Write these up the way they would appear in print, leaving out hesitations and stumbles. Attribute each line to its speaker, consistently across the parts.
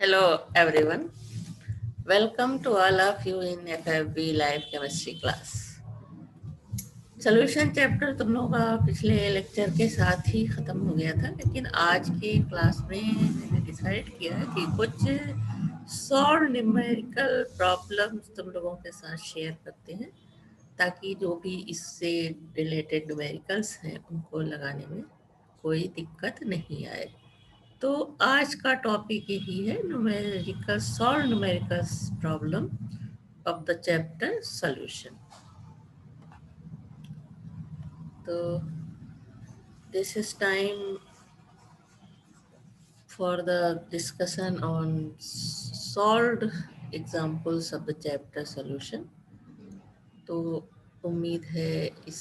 Speaker 1: Hello everyone. Welcome to all of you in FFB Live Chemistry class. Solution chapter तुम लोगों का पिछले lecture के साथ ही ख़त्म हो गया था, लेकिन आज की क्लास में मैंने डिसाइड किया है कि कुछ सॉल्व न्यूमेरिकल प्रॉब्लम्स तुम लोगों के साथ शेयर करते हैं, ताकि जो भी इससे रिलेटेड न्यूमेरिकल्स हैं उनको लगाने में कोई दिक्कत नहीं आए। तो आज का टॉपिक यही है, numerical solve numerical problem of the chapter solution. तो this is time for the discussion on solved examples of the chapter solution. तो उम्मीद है इस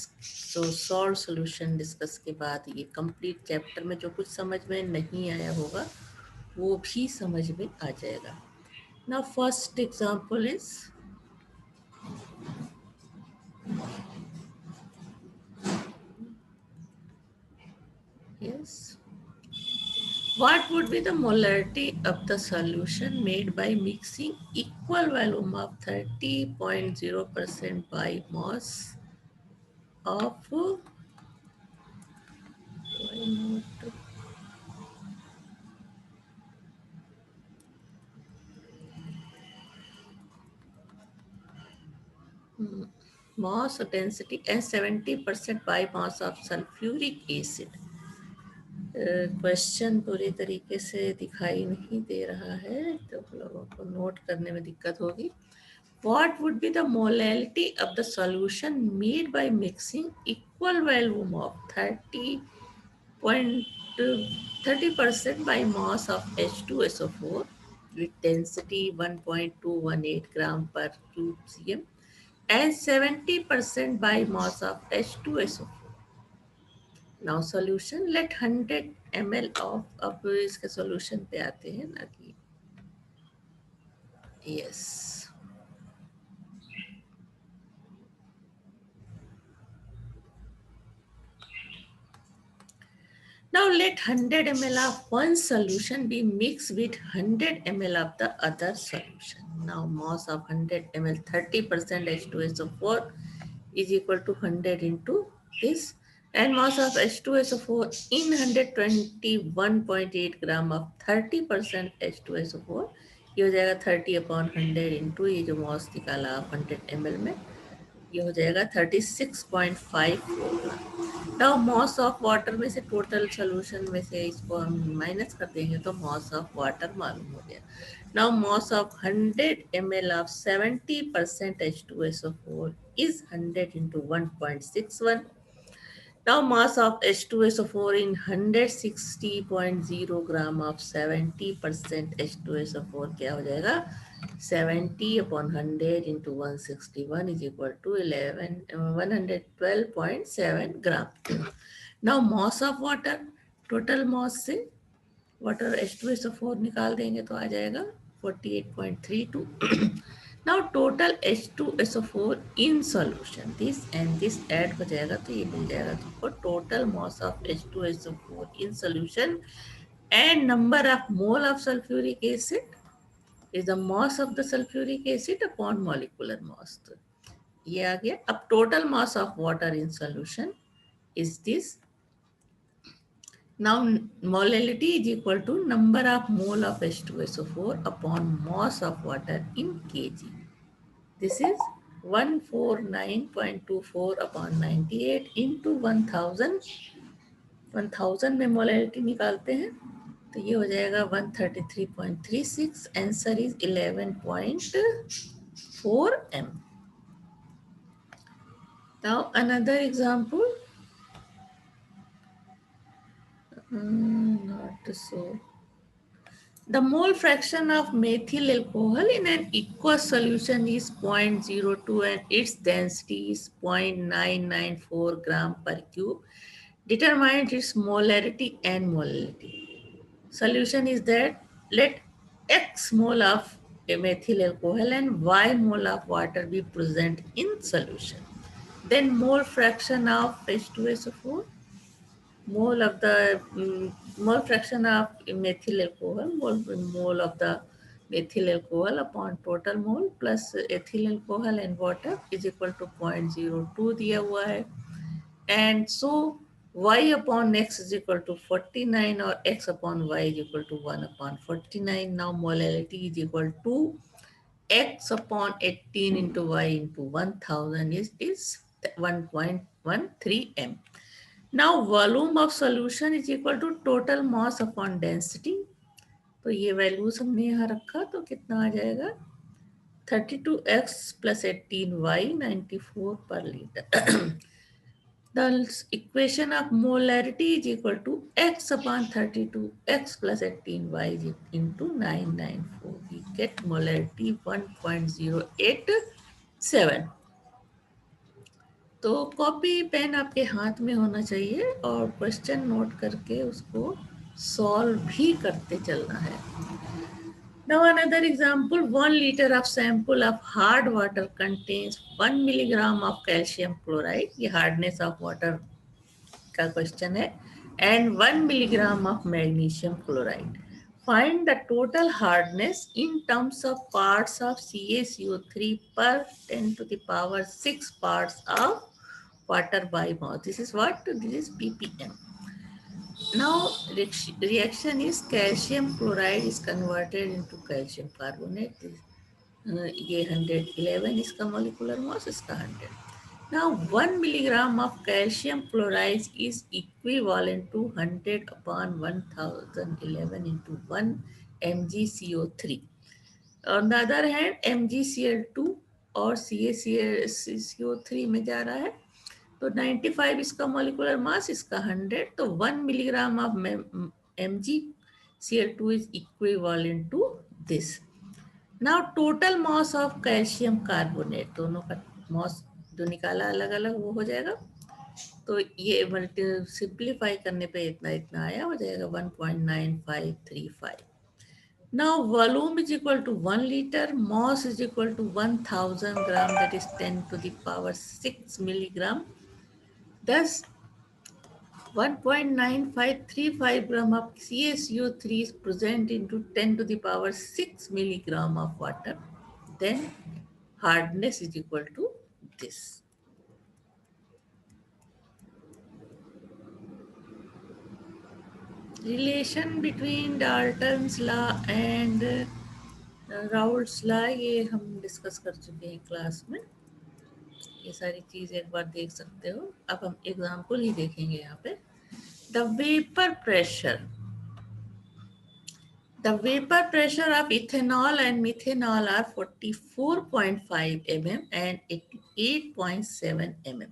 Speaker 1: तो सॉल्व सॉल्यूशन डिस्कस के बाद ये कंप्लीट चैप्टर में जो कुछ समझ में नहीं आया होगा वो भी समझ में आ जाएगा। Now first example is yes. What would be the molarity of the solution made by mixing equal volume of 30.0% by mass of mass density and 70% by mass of sulfuric acid? Question पूरी तरीके से दिखाई नहीं दे रहा है, तो लोगों को नोट करने में दिक्कत होगी। What would be the molality of the solution made by mixing equal volume of 30% by mass of H2SO4 with density 1.218 gram per cube cm and 70% by mass of H2SO4. Now solution, let 100 ml of, अब इसके solution पे आते हैं ना कि yes. Now let 100 ml of one solution be mixed with 100 ml of the other solution. Now mass of 100 ml 30% H2SO4 is equal to 100 into this, and mass of H2SO4 in 121.8 gram of 30% H2SO4 ये हो जाएगा 30/100 into ये जो मास निकाला 100 ml में, ये हो जाएगा 36.54 ग्राम। नाउ मॉस ऑफ वाटर में से टोटल सोल्यूशन में से इसको हम माइनस कर देंगे तो मॉस ऑफ वाटर मालूम हो गया। Now mass of 100 ml of 70% H2SO4 is 100 into 1.61. Now mass of H2SO4 in 160.0 gram of 70% H2SO4 क्या हो जाएगा 70/100 into 161 is equal to 112.7 gram. Now mass of water, total mass से water H2SO4 निकाल देंगे तो आ जाएगा 48.32. Now total H2SO4 in solution, this and this add हो जाएगा तो ये मिल जाएगा तुमको total mass of H2SO4 in solution and number of mole of sulfuric acid is the mass of the sulfuric acid upon molecular mass. तो ये आ गया। अब total mass of water in solution is this. Now molality is equal to number of mole of H2SO4 upon mass of water in kg. This is 149.24 upon 98 into 1000. 1000 में molality निकालते हैं तो ये हो जाएगा 133.36. Answer is 11.4 m. Now another example. Not so. The mole fraction of methyl alcohol in an aqueous solution is 0.02 and its density is 0.994 gram per cube. Determine its molarity and molality. Solution is that let X mole of methyl alcohol and Y mole of water be present in solution. Then mole fraction of H2SO4, mole of the mole fraction of methyl alcohol, mole of the methyl alcohol upon total mole plus ethyl alcohol and water is equal to 0.02 दिया हुआ है. And so y upon x is equal to 49 or x upon y is equal to 1 upon 49. Now molality is equal to x upon 18 into y into 1000 is 1.13 m. Now volume of solution is equal to total mass upon density. तो ये values हमने यहाँ रखा तो कितना आ जाएगा 32x plus 18y 94 per liter. The equation of molarity is equal to x upon 32x plus 18y into 994. We get molarity 1.087. तो copy pen आपके हाथ में होना चाहिए और क्वेश्चन नोट करके उसको सॉल्व भी करते चलना है. Now another example, 1 liter of sample of hard water contains 1 milligram of calcium chloride. ये hardness of water का question है. And 1 milligram of magnesium chloride. Find the total hardness in terms of parts of CaCO3 per 10 to the power 6 parts of water by mouth. This is what? This is ppm. Now reaction is calcium chloride is converted into calcium carbonate. ये 111 इसका molecular mass, इसका 100. Now 1 milligram of calcium chloride is equivalent to 100 upon 1011 into 1 mgCO3. On the other hand, mgCl2 और CaCO3 में जा रहा है तो 95 इसका मोलिकुलर मास, इसका 100, तो 1 milligram of MgCl2 is equivalent to this. Now total mass of calcium carbonate, दोनों का मास जो निकाला अलग अलग वो हो जाएगा. तो ये सिंप्लीफाई करने पे इतना आया, हो जाएगा 1.9535. Now volume is equal to 1 liter, mass is equal to 1000 gram, that is 10 to the power 6 milligram. Thus, 1.9535 gram of CaCO3 is present into 10 to the power 6 milligram of water. Then hardness is equal to this. Relation between Dalton's law and Raoult's law ये हम discuss कर चुके हैं class में. ये सारी चीज एक बार देख सकते हो. अब हम एग्जाम्पल ही देखेंगे यहाँ पे. The vapor pressure of ethanol and methanol are 44.5 mm and 88.7 mm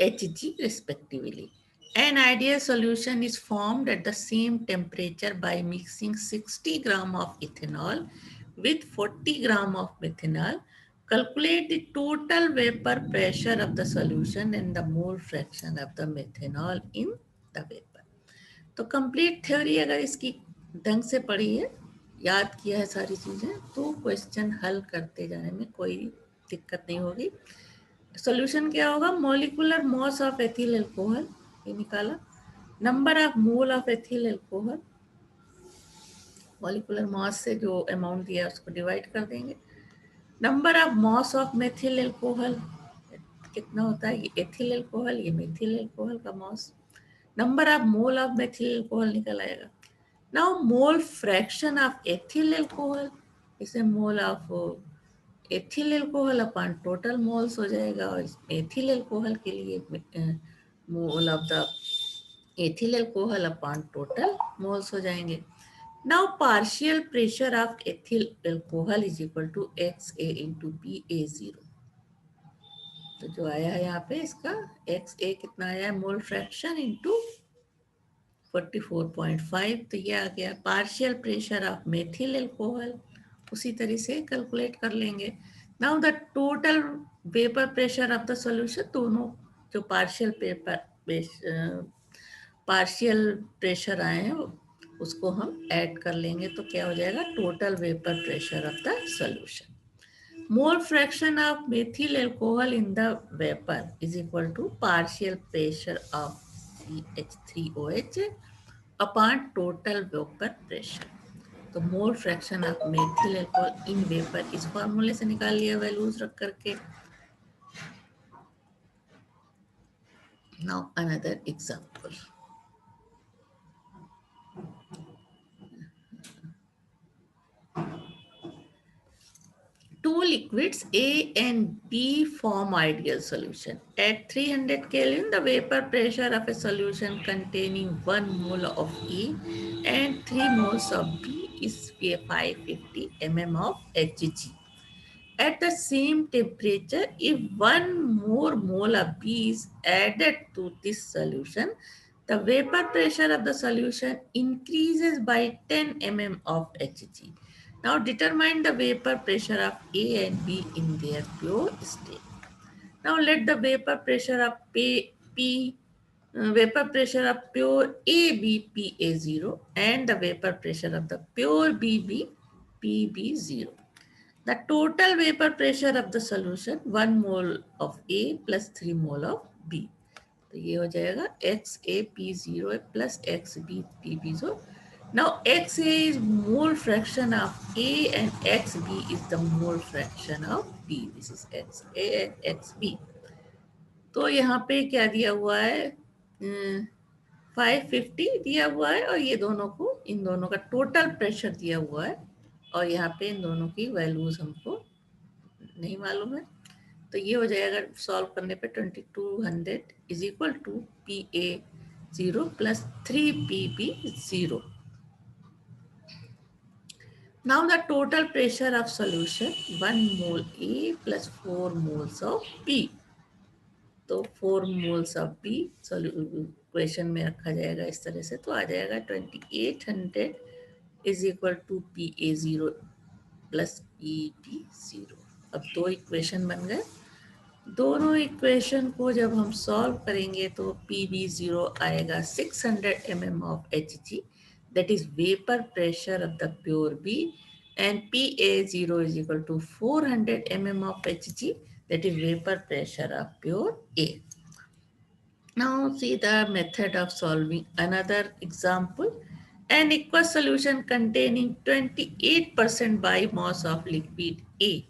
Speaker 1: Hg respectively. An ideal solution is formed at the same temperature by mixing 60 gram of ethanol with 40 gram of methanol. Calculate the total vapor pressure of the solution and the mole fraction of the methanol in the vapor. तो complete theory अगर इसकी ढंग से पढ़ी है, याद किया है सारी चीजें, तो क्वेश्चन हल करते जाने में कोई दिक्कत नहीं होगी. सोल्यूशन क्या होगा? Molecular mass of ethyl alcohol ये निकाला, number of mole of ethyl alcohol, molecular mass से जो अमाउंट दिया उसको डिवाइड कर देंगे. Number of mass of methyl alcohol कितना होता है? ये एथिल अल्कोहल, ये मेथिल अल्कोहल का mass. Number of mole of methyl alcohol निकल आएगा. Now mole fraction of ethyl alcohol, इसे mole of ethyl alcohol upon total moles हो जाएगा. और एथिल अल्कोहल के लिए mole of the ethyl alcohol upon total moles हो जाएंगे. Now partial pressure of ethyl alcohol is equal to XA into PA0. तो जो आया है यहाँ पे इसका XA कितना आया है? Mole fraction into 44.5. तो ये आ गया partial pressure of methyl alcohol. उसी तरह से कैलकुलेट कर लेंगे. Now the total vapour pressure of the solution, दोनों जो पार्शियल प्रेशर आए हैं उसको हम ऐड कर लेंगे. तो क्या हो जाएगा? Total vapour pressure of the solution. Mole fraction of methyl alcohol in the vapour is equal to partial pressure of CH3OH upon total vapour pressure. तो तो mole fraction of methyl alcohol in vapour इस फॉर्मूले से निकाल लिया values रख करके. Now another example. Two liquids A and B form ideal solution. At 300 Kelvin, the vapor pressure of a solution containing 1 mole of A and 3 moles of B is 550 mm of Hg. At the same temperature, if 1 more mole of B is added to this solution, the vapor pressure of the solution increases by 10 mm of Hg. Now determine the vapor pressure of A and B in their pure state. Now let the vapor pressure of vapor pressure of pure A be PA0 and the vapor pressure of the pure B be PB0. The total vapor pressure of the solution 1 mole of A plus 3 mole of B. तो ये हो जाएगा XaP0 plus XbPb0. Now Xa is mole fraction of A and Xb is the mole fraction of B. This is Xa and Xb. तो यहाँ पे क्या दिया हुआ है 550 दिया हुआ है और ये दोनों को इन दोनों का टोटल प्रेशर दिया हुआ है और यहाँ पे इन दोनों की वैल्यूज हमको नहीं मालूम है. तो ये हो जाएगा सॉल्व करने पे 2200 is equal to PA0 plus 3PB0. Now the total pressure of solution 1 mole A plus 4 moles of B. तो 4 moles of B क्वेश्चन में रखा जाएगा इस तरह से तो आ जाएगा 2800 is equal to PA0 plus PB0. अब दो इक्वेशन बन गए. दोनों इक्वेशन को जब हम सॉल्व करेंगे तो PB0 आएगा 600 mm of Hg, that is vapor pressure of the pure B, and PA0 is equal to 400 mm of Hg, that is vapor pressure of pure A. Now see the method of solving another example. An aqueous solution containing 28% biomass of liquid A,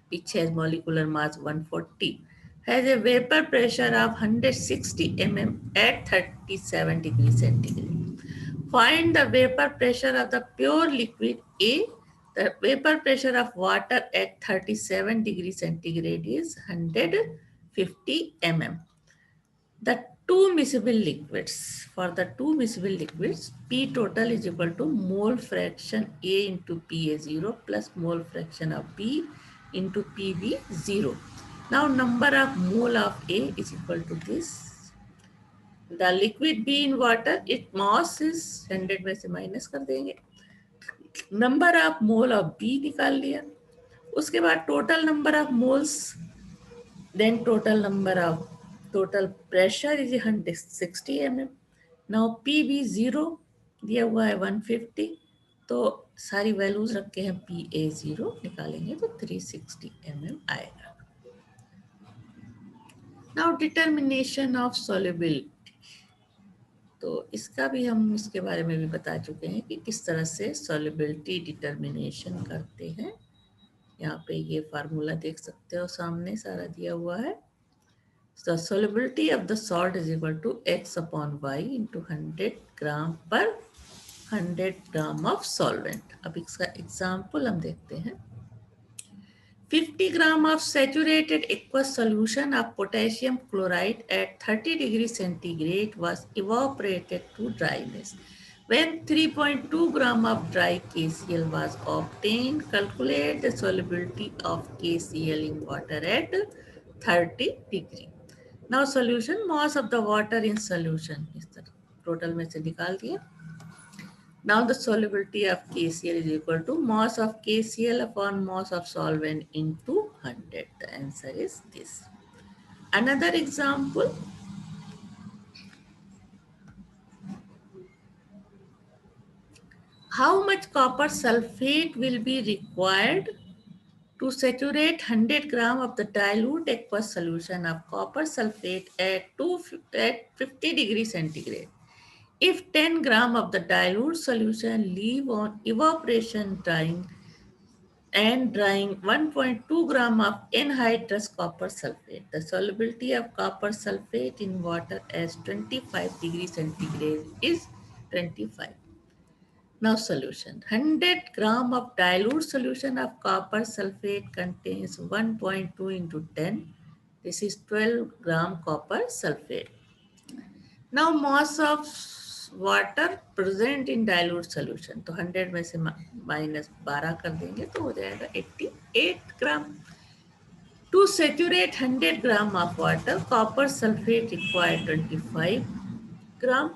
Speaker 1: which has molecular mass 140, has a vapor pressure of 160 mm at 37 degrees centigrade. Find the vapor pressure of the pure liquid A. The vapor pressure of water at 37 degrees centigrade is 150 mm. The two miscible liquids, for the two miscible liquids, P total is equal to mole fraction A into PA0 plus mole fraction of B into PB0. Now number of mole of A is equal to this. The liquid B in water, its mass is 100 में से minus कर देंगे. Number of mole of B निकाल लिया. उसके बाद total number of moles, then total pressure is 160 mm. Now PB0 दिया हुआ है 150. तो सारी वैल्यूज रखे हैं PA0 निकालेंगे तो 360 mm आएगा. Now determination of solubility. तो इसका भी हम इसके बारे में भी बता चुके हैं कि किस तरह से solubility determination करते हैं. यहाँ पे ये फार्मूला देख सकते हो सामने सारा दिया हुआ है. The solubility of the salt is equal to X upon Y into 100 gram per 100 gram of solvent. अब इसका एग्जाम्पल हम देखते हैं. 50 gram of saturated aqueous solution of potassium chloride at 30 degrees centigrade was evaporated to dryness. When 3.2 gram of dry KCl was obtained, calculate the solubility of KCl in water at 30 degree. Now solution, mass of the water in solution is the total में से निकाल दिया. Now the solubility of KCl is equal to mass of KCl upon mass of solvent into 100. The answer is this. Another example. How much copper sulfate will be required to saturate 100 gram of the dilute aqueous solution of copper sulfate at 50 degrees centigrade? If 10 gram of the dilute solution leave on evaporation drying and drying 1.2 gram of anhydrous copper sulfate, the solubility of copper sulfate in water as 25 degrees centigrade is 25. Now solution. 100 gram of dilute solution of copper sulfate contains 1.2 into 10. This is 12 gram copper sulfate. Now mass of water present in dilute solution. तो 100 में से minus 12 कर देंगे तो हो जाएगा 88 ग्राम. To saturate 100 gram of water, copper sulfate required 25 gram.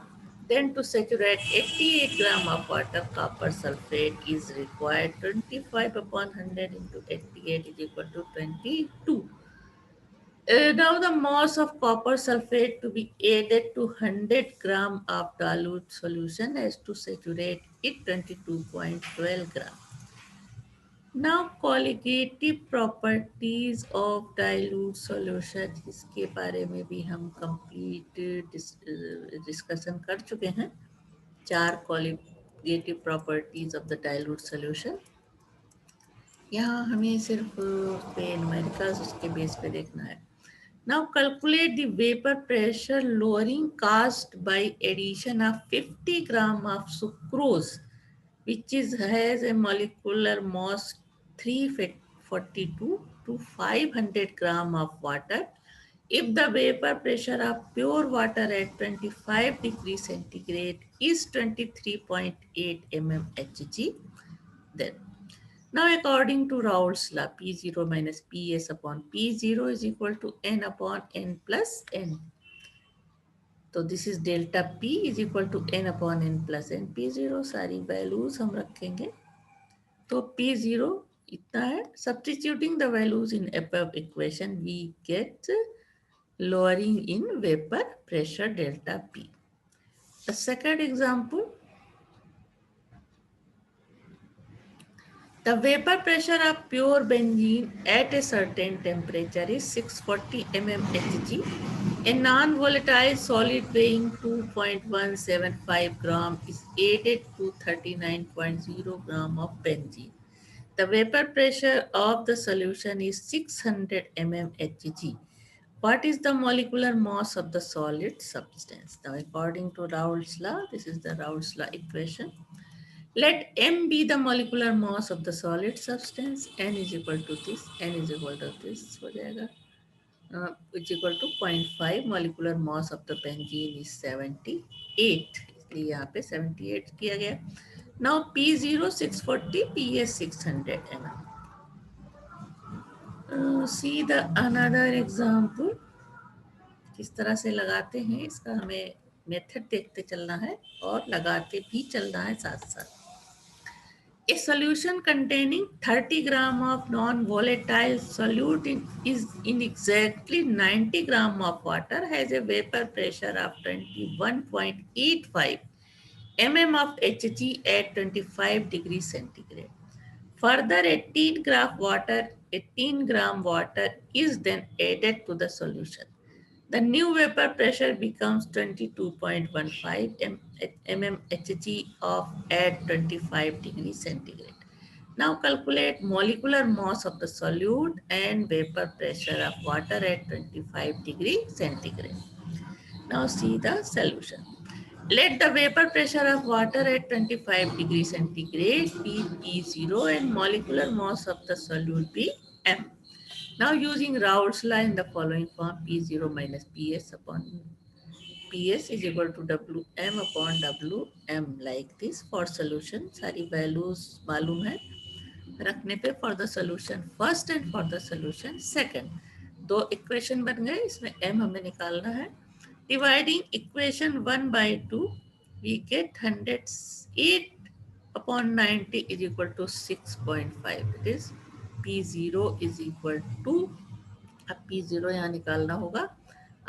Speaker 1: Then to saturate 88 gram of water, copper sulfate is required 25 upon 100 into 88 is equal to 22. Now the mass of copper sulfate to be added to 100 gram of dilute solution as to saturate it 22.12 gram. Now qualitative properties of dilute solution, इसके बारे में भी हम complete discussion कर चुके हैं. 4 qualitative properties of the dilute solution. यहाँ हमें सिर्फ पे numericals उसके बेस पे देखना है. Now calculate the vapor pressure lowering caused by addition of 50 gram of sucrose, which has a molecular mass 342 to 500 gram of water. If the vapor pressure of pure water at 25 degrees centigrade is 23.8 mmHg, then now according to Raoult's law, P0 minus Ps upon P0 is equal to N upon N plus N. तो this is delta P is equal to N upon N plus N. P0 सारी values हम रखेंगे तो P0 इतना है. Substituting the values in above equation we get lowering in vapor pressure delta P. The second example, the vapor pressure of pure benzene at a certain temperature is 640 mmHg. A non-volatile solid weighing 2.175 gram is added to 39.0 gram of benzene. The vapor pressure of the solution is 600 mmHg. What is the molecular mass of the solid substance? Now, according to Raoult's law, this is the Raoult's law equation. Let M be the molecular mass of the solid substance. N is equal to this. N is equal to this. हो जाएगा. Which is equal to 0.5. Molecular mass of the benzene is 78. इसलिए यहाँ पे 78 किया गया. Now P0 640, PS 600 mm. See the another example. किस तरह से लगाते हैं इसका हमें मेथड देखते चलना है और लगाते भी चलना है साथ साथ. A solution containing 30 gram of non-volatile solute is in exactly 90 gram of water has a vapor pressure of 21.85 mm of Hg at 25 degrees centigrade. Further 18 gram water is then added to the solution. The new vapor pressure becomes 22.15 mmHg of at 25 degrees centigrade. Now calculate molecular mass of the solute and vapor pressure of water at 25 degrees centigrade. Now see the solution. Let the vapor pressure of water at 25 degrees centigrade be P0 and molecular mass of the solute be M. Now using Raoult's law in the following form, P0 minus Ps upon Ps is equal to Wm upon Wm like this. For solution, सारी values मालूम है रखने पे for the solution first and for the solution second. दो equation बन गए, इसमें m हमें निकालना है. Dividing equation 1 by 2, we get 108 upon 90 is equal to 6.5. It is P0 is equal to, अब P0 यहाँ निकालना होगा,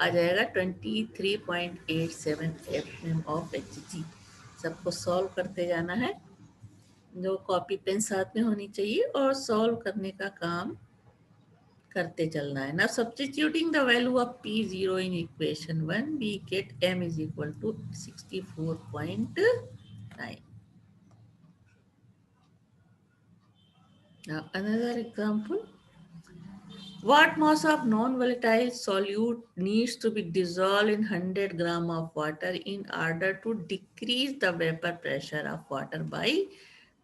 Speaker 1: आ जाएगा 23.87 mm of Hg. सबको सॉल्व करते जाना है. जो कॉपी पेन साथ में होनी चाहिए और सॉल्व करने का काम करते चलना है ना. Substituting the value of P0 in equation 1 we get m is equal to 64.9. Now another example. What mass of non-volatile solute needs to be dissolved in 100 gram of water in order to decrease the vapor pressure of water by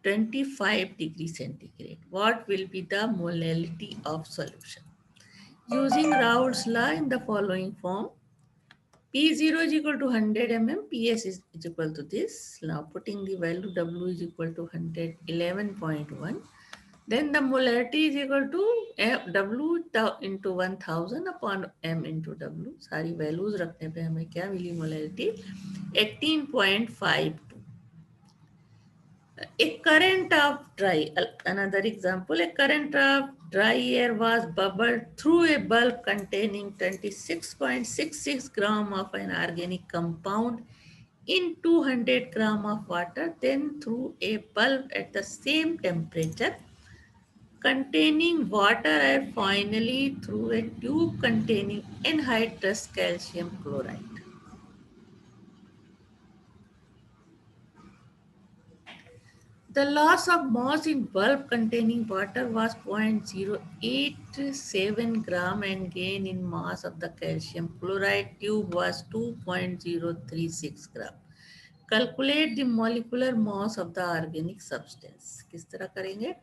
Speaker 1: 25 degrees centigrade? What will be the molality of solution? Using Raoult's law in the following form, P0 is equal to 100 mm, Ps is equal to this. Now putting the value W is equal to 111.1. Then the molarity is equal to W into 1000 upon M into W. सारी values रखने पे हमें क्या मिली molarity? 18.52. A current of dry, another example, a current of dry air was bubbled through a bulb containing 26.66 gram of an organic compound in 200 gram of water, then through a bulb at the same temperature containing water and finally through a tube containing anhydrous calcium chloride. The loss of mass in bulb containing water was 0.087 gram and gain in mass of the calcium chloride tube was 2.036 gram. Calculate the molecular mass of the organic substance. किस तरह करेंगे?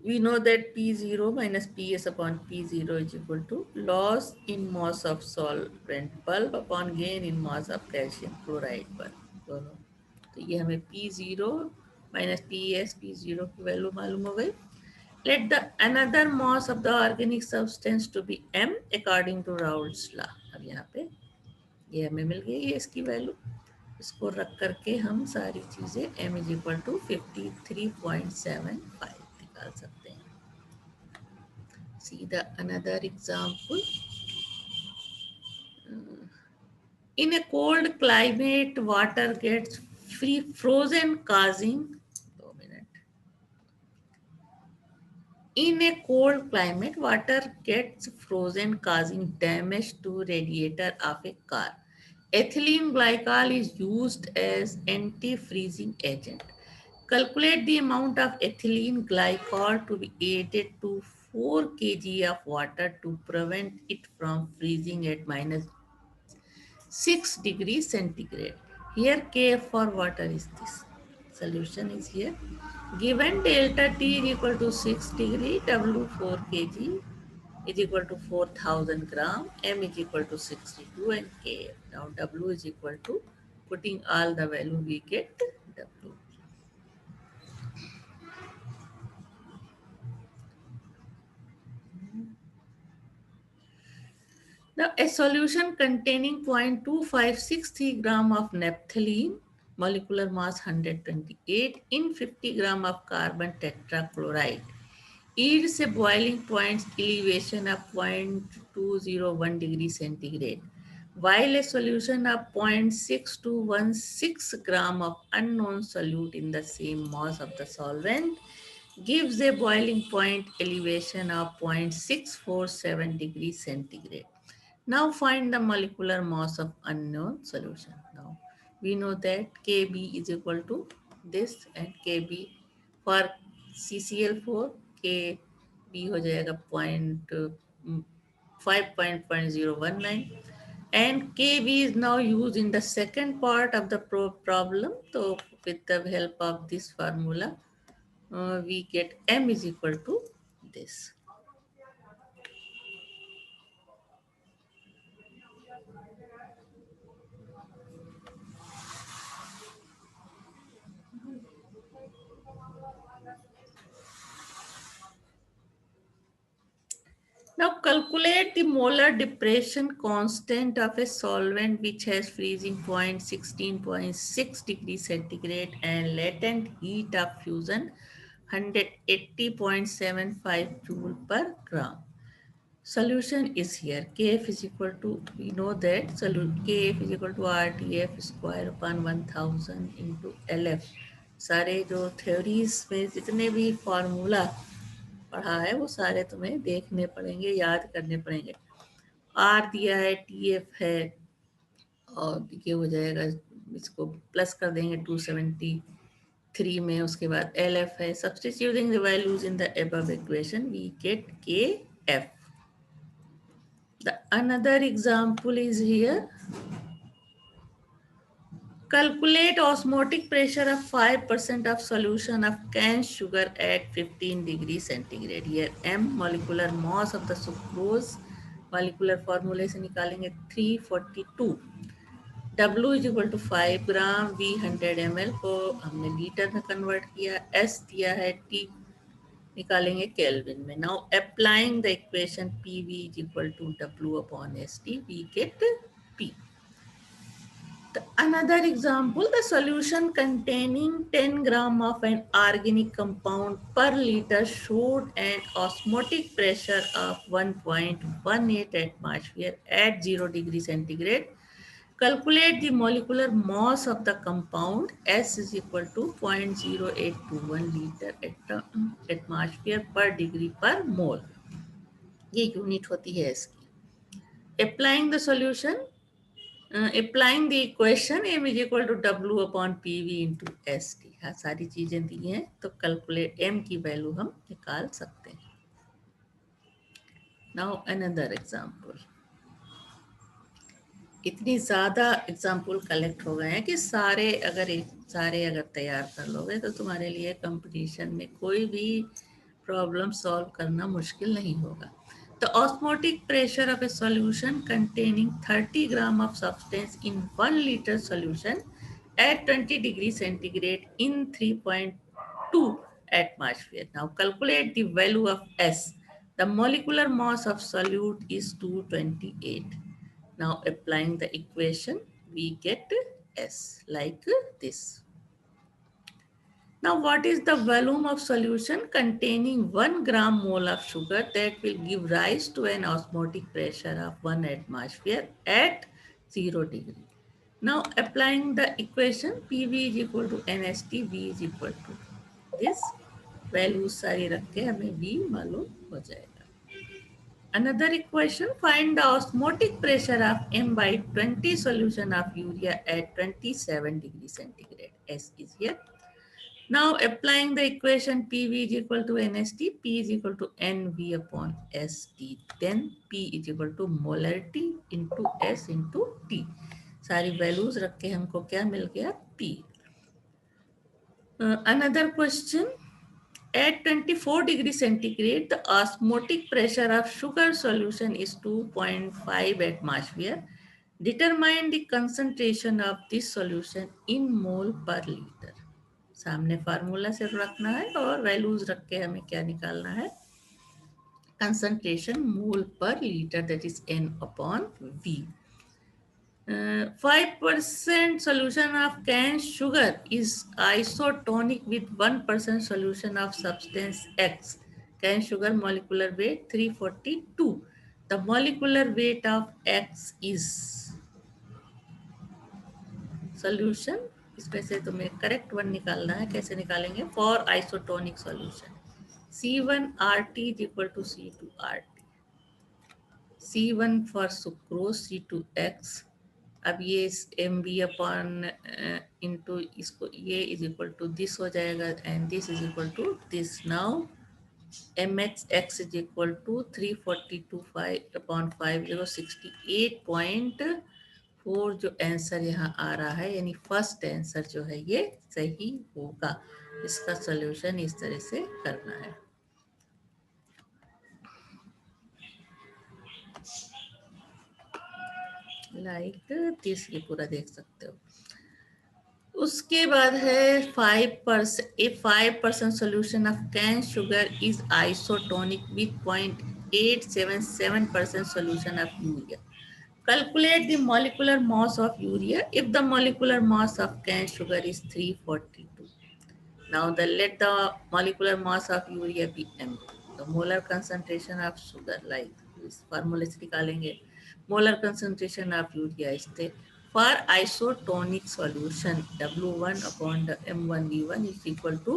Speaker 1: We know that P0 minus Ps upon P0 is equal to loss in mass of solvent bulb upon gain in mass of calcium chloride bulb. दोनों. तो ये हमें P0 minus P0 की value मालूम हो गई. Let the another mass of the organic substance to be M according to Raoult's law. अब यहाँ पे ये हमें मिल गई है इसकी वैल्यू. इसको रख करके हम सारी चीज़ें M is equal to 53.75 निकाल सकते हैं. See the another example. In a cold climate, water gets frozen, causing. In a cold climate, water gets frozen, causing damage to radiator of a car. Ethylene glycol is used as anti-freezing agent. Calculate the amount of ethylene glycol to be added to 4 kg of water to prevent it from freezing at minus 6 degrees centigrade. Here K for water is this. Solution is here. Given delta T is equal to 6 degree, W 4 kg is equal to 4000 gram, M is equal to 62 and K. Now W is equal to, putting all the value we get W. Now, a solution containing 0.2563 gram of naphthalene, molecular mass 128, in 50 gram of carbon tetrachloride, yields a boiling point elevation of 0.201 degree centigrade, while a solution of 0.6216 gram of unknown solute in the same mass of the solvent gives a boiling point elevation of 0.647 degrees centigrade. Now find the molecular mass of unknown solution. Now we know that Kb is equal to this and Kb for CCl4 Kb हो जाएगा 5.019 and Kb is now used in the second part of the problem. So with the help of this formula we get M is equal to this. Now calculate the molar depression constant of a solvent which has freezing point 16.6 degrees centigrade and latent heat of fusion 180.75 joule per gram. Solution is here. Kf is equal to, we know that Kf is equal to RTF square upon 1000 into LF. सारे जो theories में जितने भी formula पढ़ा है वो सारे तुम्हें देखने पड़ेंगे, याद करने पड़ेंगे। आर दिया है, TF है, और ये हो जाएगा, इसको प्लस कर देंगे 273 में। उसके बाद LF है। Substituting the values in the above equation we get KF. The another example is here. Calculate osmotic pressure of 5% of solution of cane sugar at 15 degrees centigrade. Here M molecular mass of the sucrose, molecular formula से निकालेंगे 342. W is equal to 5 gram, V 100 ml को हमने litre में convert किया, S दिया है, T निकालेंगे kelvin में. Now applying the equation PV is equal to W upon ST, we get P. Another example, the solution containing 10 gram of an organic compound per liter showed an osmotic pressure of 1.18 atmosphere at 0 degree centigrade. Calculate the molecular mass of the compound. S is equal to 0.0821 liter atmosphere per degree per mole. ये unit होती है इसकी. Applying the solution, applying the equation M is equal to W upon PV into ST. हाँ, सारी चीजें दी हैं तो calculate M की वैल्यू हम निकाल सकते हैं. Now another example. इतनी ज़्यादा एग्जाम्पल कलेक्ट हो गए हैं कि सारे अगर तैयार कर लोगे तो तुम्हारे लिए कंपटीशन में कोई भी प्रॉब्लम सॉल्व करना मुश्किल नहीं होगा. The osmotic pressure of a solution containing 30 gram of substance in 1 liter solution at 20 degrees centigrade in 3.2 atmosphere. Now calculate the value of S. The molecular mass of solute is 228. Now applying the equation, we get S like this. Now what is the volume of solution containing 1 gram mole of sugar that will give rise to an osmotic pressure of 1 atmosphere at 0 degree? Now applying the equation, PV is equal to NST, V is equal to this. Value सारी रख के हमें V मालूम हो जाएगा. Another equation, find the osmotic pressure of M by 20 solution of urea at 27 degrees centigrade. S is here. Now applying the equation PV is equal to NST, P is equal to NV upon ST. Then P is equal to molarity into S into T. सारी values रख के हमको क्या मिल गया? P. Another question. At 24 degrees centigrade, the osmotic pressure of sugar solution is 2.5 atmosphere. Determine the concentration of this solution in mole per liter. सामने formula से रखना है और वैल्यूज रख के हमें क्या निकालना है? Concentration mole per liter, that is N upon V. 5% solution of cane sugar is isotonic with 1% solution of substance X. Cane sugar molecular weight 342. The molecular weight of X is solution. इसमें से तुम्हें correct one निकालना है. कैसे निकालेंगे? For isotonic solution C1RT is equal to C2RT. C1 for sucrose, C2X. अब ये M B upon into इसको ये इज इक्वल टू दिस हो जाएगा and this is equal to this. Now M X is equal to 342 upon 5 68.4 जो answer यहाँ आ रहा है, यानी फर्स्ट आंसर जो है ये सही होगा. इसका सॉल्यूशन इस तरह से करना है. लाइक दिस, ये पूरा देख सकते हो. उसके बाद है 5% solution of cane sugar is isotonic with 0.877% solution of urea. Calculate the molecular mass of urea if the molecular mass of cane sugar is 342. Now let the molecular mass of urea be M. The molar concentration of sugar, like इस फार्मूले से निकालेंगे. Molar concentration of urea is the for isotonic solution W1 upon the M1V1 is equal to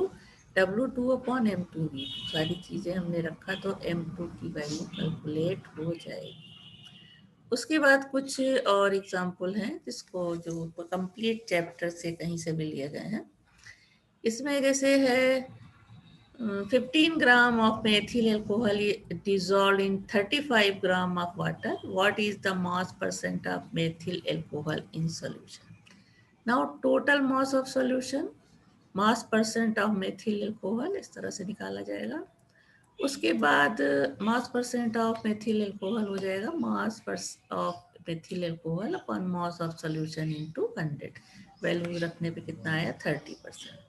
Speaker 1: W2/M2V2 सारी चीज़ें हमने रखा तो M2 की वैल्यू कैलकुलेट हो जाएगी। उसके बाद कुछ और एग्जाम्पल हैं जिसको जो कंप्लीट चैप्टर से कहीं से भी लिए गए हैं। इसमें जैसे है 15 ग्राम of methyl alcohol dissolved in 35 gram of water. What is the mass percent of methyl alcohol in solution? Now total mass of solution, mass percent of methyl alcohol इस तरह से निकाला जाएगा। उसके बाद मास परसेंट ऑफ मेथिल एल्कोहल हो जाएगा मास of methyl alcohol upon mass of solution into 100। Value रखने पे कितना आया 30%।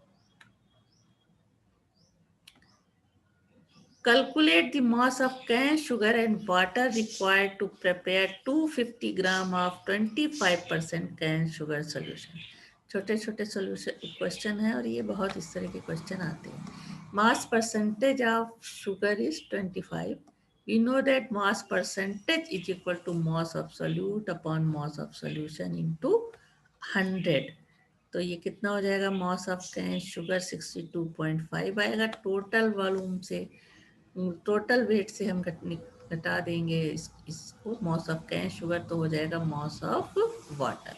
Speaker 1: Calculate the mass of cane sugar and water required to prepare 250 gram of 25% cane sugar solution। छोटे छोटे सोल्यूशन क्वेश्चन है और ये बहुत इस तरह के क्वेश्चन आते हैं। Mass percentage of sugar is 25. We know that mass percentage is equal to mass of solute upon mass of solution into 100। तो ये कितना हो जाएगा mass of cane sugar 62.5 आएगा। टोटल वॉल्यूम से टोटल वेट से हम घटा देंगे इसको मॉस ऑफ कैन शुगर तो हो जाएगा मॉस ऑफ वाटर।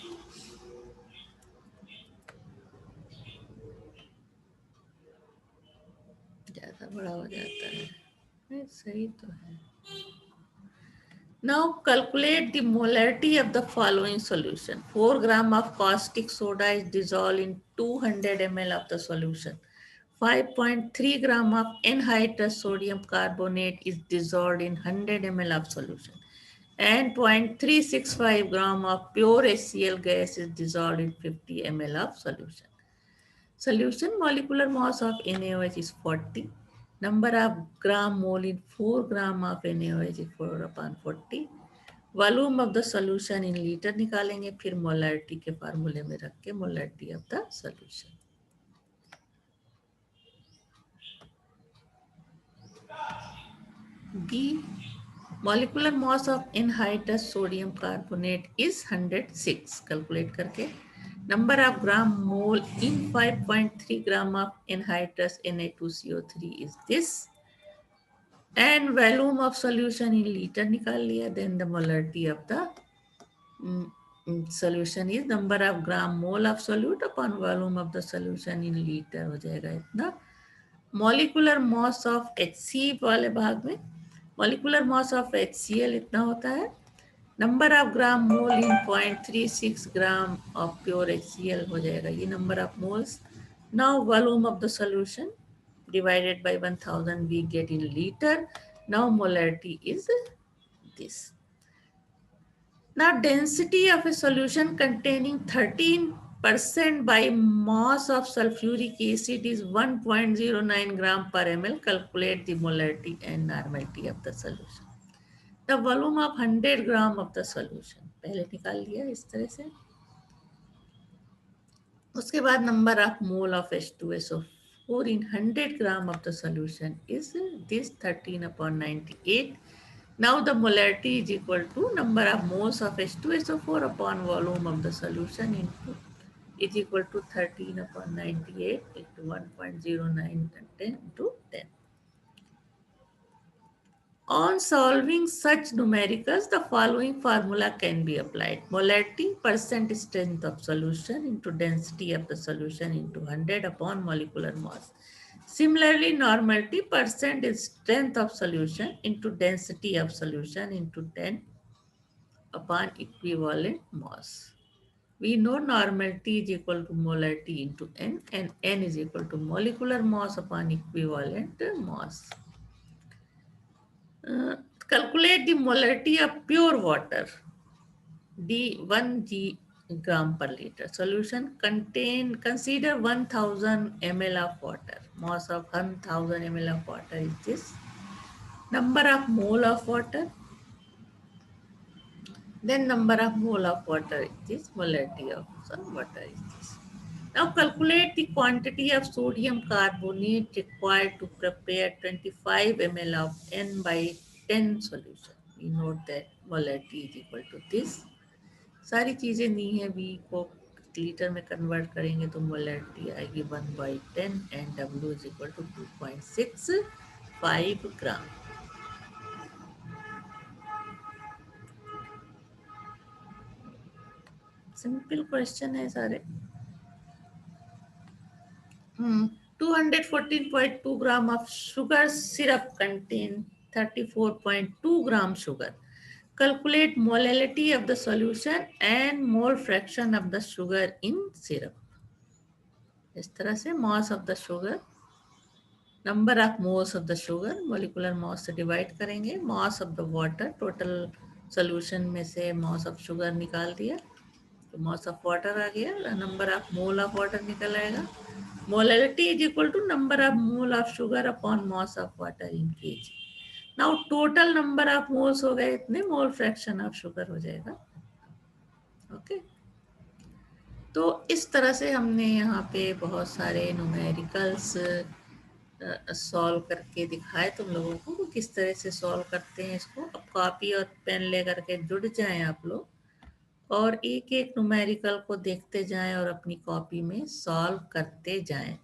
Speaker 1: ज्यादा बड़ा हो जाता है सही तो है। Now calculate the molarity of the following solution. 4 gram of caustic soda is dissolved in 200 ml of the solution. 5.3 gram of anhydrous sodium carbonate is dissolved in 100 ml of solution. And 0.365 gram of pure HCl gas is dissolved in 50 ml of solution. Solution molecular mass of NaOH is 40. Number of gram mole in 4 gram of NaOH is 4/40. Volume of the solution in liter निकालेंगे, फिर molarity के फार्मूले में रख के molarity of the solution. B. Molecular mass of anhydrous sodium carbonate is 106. Calculate करके number of gram mole in 5.3 gram of anhydrous Na2CO3 is this, and volume of solution in liter निकाल लिया। Then the molarity of the solution is number of gram mole of solute upon volume of the solution in liter हो जाएगा इतना। molecular mass of HC वाले भाग में molecular mass of HCl इतना होता है। number of gram mole in 0.36 gram of pure HCl हो जाएगा ये number of moles। now volume of the solution divided by 1000 we get in liter। now molarity is this। now density of a solution containing 13% by mass of sulfuric acid is 1.09 gram per ml। calculate the molarity and normality of the solution। the volume of 100 gram of the solution पहले निकाल लिया इस तरह से। उसके बाद number of mole of H2SO4 in 100 gram of the solution is this 13/98। now the molarity is equal to number of moles of H2SO4 upon volume of the solution into is equal to 13/98 into 1.09 into 10। On solving such numericals, the following formula can be applied. Molarity, percent strength of solution into density of the solution into 100 upon molecular mass. Similarly, normality, percent is strength of solution into density of solution into 10 upon equivalent mass. We know normality is equal to molarity into n, and n is equal to molecular mass upon equivalent mass. Calculate the molarity of pure water. D 1 g gram per liter. Solution consider 1000 ml of water. Mass of 1000 ml of water is this. Number of mole of water. Then number of mole of water is this. Molarity of some water is this. Now calculate the quantity of sodium carbonate required to prepare 25 ml of N/10 solution। We note that molarity is equal to this। सारी चीजें दी हैं V को litre में convert करेंगे तो molality आएगी 1/10 and W is equal to 2.65 gram. Simple question है सारे। 214.2 gram of sugar syrup contain 34.2 gram sugar. Calculate molality of the solution and mole fraction of the sugar in syrup. इस तरह से mass of the sugar, number of moles of the sugar, molecular mass से divide करेंगे, mass of the water, total solution में से mass of sugar निकाल दिया तो mass of water आ गया, number of mole of water निकल आएगा। Molality is equal to number of mole of sugar upon mass of water in kg. Now total number of moles हो गए इतने, mole fraction of sugar हो जाएगा। Okay तो इस तरह से हमने यहाँ पे बहुत सारे न्यूमेरिकल्स सॉल्व करके दिखाए तुम लोगों को कि किस तरह से सॉल्व करते हैं इसको। अब कॉपी और पेन लेकर के जुड़ जाएं आप लोग और एक एक न्यूमेरिकल को देखते जाएं और अपनी कॉपी में सॉल्व करते जाएं।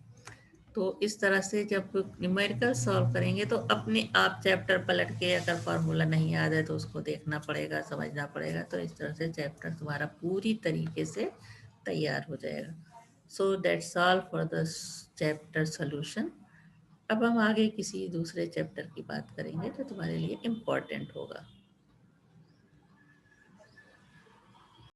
Speaker 1: तो इस तरह से जब न्यूमेरिकल सॉल्व करेंगे तो अपने आप चैप्टर पलट के अगर फार्मूला नहीं याद है तो उसको देखना पड़ेगा, समझना पड़ेगा। तो इस तरह से चैप्टर तुम्हारा पूरी तरीके से तैयार हो जाएगा। So that's all for the chapter solution. अब हम आगे किसी दूसरे चैप्टर की बात करेंगे जो तुम्हारे लिए इम्पोर्टेंट होगा।